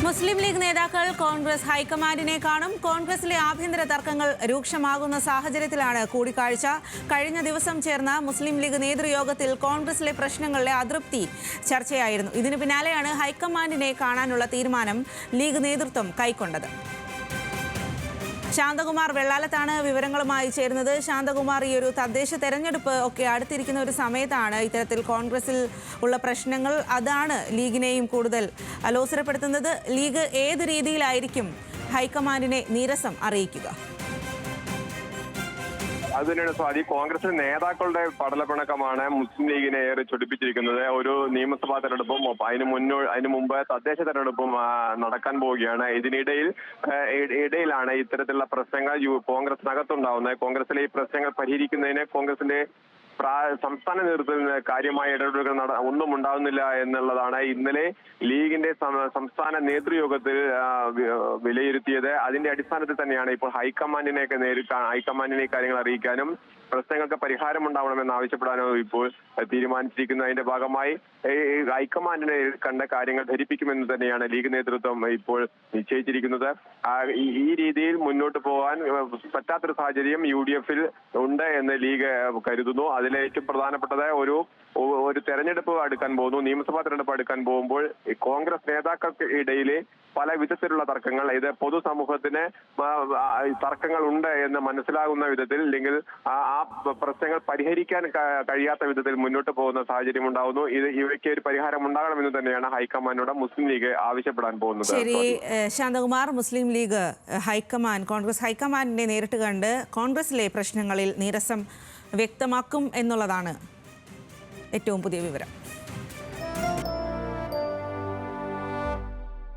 മുസ്ലിം league നേതാക്കൾ കോൺഗ്രസ് ഹൈക്കമാൻഡിനെ കാണും. കോൺഗ്രസിലെ ആഭ്യന്തര തർക്കങ്ങൾ രൂക്ഷമാകുന്ന സാഹചര്യത്തിലാണ് കൂടിക്കാഴ്ച. കഴിഞ്ഞ ദിവസം ചേർന്ന മുസ്ലിം ലീഗ് നേതൃയോഗത്തിൽ കോൺഗ്രസിലെ പ്രശ്നങ്ങളിലെ അതൃപ്തി ചർച്ചയായിരുന്നു. ഇതിനു പിന്നാലെയാണ് ഹൈക്കമാൻഡിനെ കാണാനുള്ള തീരുമാനം ലീഗ് നേതൃത്വം കൈക്കൊണ്ടത്. ശാന്തകുമാർ വെള്ളാലത്താണ് വിവരങ്ങളുമായി ചേരുന്നത്. ശാന്തകുമാർ, ഈ ഒരു തദ്ദേശ തെരഞ്ഞെടുപ്പ് ഒക്കെ അടുത്തിരിക്കുന്ന ഒരു സമയത്താണ് ഇത്തരത്തിൽ കോൺഗ്രസിൽ ഉള്ള പ്രശ്നങ്ങൾ അതാണ് ലീഗിനെയും കൂടുതൽ അലോസരപ്പെടുത്തുന്നത്. ലീഗ് ഏത് രീതിയിലായിരിക്കും ഹൈക്കമാൻഡിനെ നീരസം അറിയിക്കുക? അതുതന്നെയാണ് സ്വാതി. കോൺഗ്രസ് നേതാക്കളുടെ പടലപ്പിണക്കമാണ് മുസ്ലിം ലീഗിനെ ഏറെ ചൊടിപ്പിച്ചിരിക്കുന്നത്. ഒരു നിയമസഭാ തെരഞ്ഞെടുപ്പും അതിനു മുമ്പ് തദ്ദേശ തെരഞ്ഞെടുപ്പും നടക്കാൻ പോവുകയാണ്. ഇടയിലാണ് ഇത്തരത്തിലുള്ള പ്രശ്നങ്ങൾ കോൺഗ്രസിനകത്തുണ്ടാവുന്നത്. കോൺഗ്രസിലെ ഈ പ്രശ്നങ്ങൾ പരിഹരിക്കുന്നതിന് കോൺഗ്രസിന്റെ സംസ്ഥാന നേതൃത്വത്തിൽ കാര്യമായ ഇടപെടലുകൾ ഒന്നും ഉണ്ടാകുന്നില്ല എന്നുള്ളതാണ് ഇന്നലെ ലീഗിന്റെ സംസ്ഥാന നേതൃയോഗത്തിൽ വിലയിരുത്തിയത്. അതിന്റെ അടിസ്ഥാനത്തിൽ തന്നെയാണ് ഇപ്പോൾ ഹൈക്കമാൻഡിനെ കാര്യങ്ങൾ അറിയിക്കാനും പ്രശ്നങ്ങൾക്ക് പരിഹാരം ഉണ്ടാവണമെന്ന് ആവശ്യപ്പെടാനും ഇപ്പോൾ തീരുമാനിച്ചിരിക്കുന്നു. അതിന്റെ ഭാഗമായി ഹൈക്കമാൻഡിനെ കണ്ട കാര്യങ്ങൾ ധരിപ്പിക്കുമെന്ന് തന്നെയാണ് ലീഗ് നേതൃത്വം ഇപ്പോൾ നിശ്ചയിച്ചിരിക്കുന്നത്. ഈ രീതിയിൽ മുന്നോട്ട് പോകാൻ പറ്റാത്തൊരു സാഹചര്യം UDF ഉണ്ട് എന്ന് ലീഗ് കരുതുന്നു. അതിലെ ഏറ്റവും പ്രധാനപ്പെട്ടത് ഒരു തെരഞ്ഞെടുപ്പ് അടുക്കാൻ പോകുന്നു. നിയമസഭാ തെരഞ്ഞെടുപ്പ് അടുക്കാൻ പോകുമ്പോൾ കോൺഗ്രസ് നേതാക്കൾക്ക് ഇടയിലെ പല വിധത്തിലുള്ള തർക്കങ്ങൾ, ഇത് പൊതുസമൂഹത്തിന് തർക്കങ്ങൾ ഉണ്ട് എന്ന് മനസ്സിലാകുന്ന വിധത്തിൽ അല്ലെങ്കിൽ ആ പ്രശ്നങ്ങൾ പരിഹരിക്കാൻ കഴിയാത്ത വിധത്തിൽ മുന്നോട്ട് പോകുന്ന സാഹചര്യം ഉണ്ടാകുന്നു. ഇവയ്ക്ക് ഒരു പരിഹാരം ഉണ്ടാകണമെന്ന് തന്നെയാണ് ഹൈക്കമാൻഡോട് മുസ്ലിം ലീഗ് ആവശ്യപ്പെടാൻ പോകുന്നത്. ശരി ശാന്തകുമാർ, മുസ്ലിം ലീഗ് കോൺഗ്രസ് ഹൈക്കമാൻഡിനെ നേരിട്ട് കണ്ട് കോൺഗ്രസിലെ പ്രശ്നങ്ങളിൽ നീരസം വ്യക്തമാക്കും എന്നുള്ളതാണ് ഏറ്റവും പുതിയ വിവരം.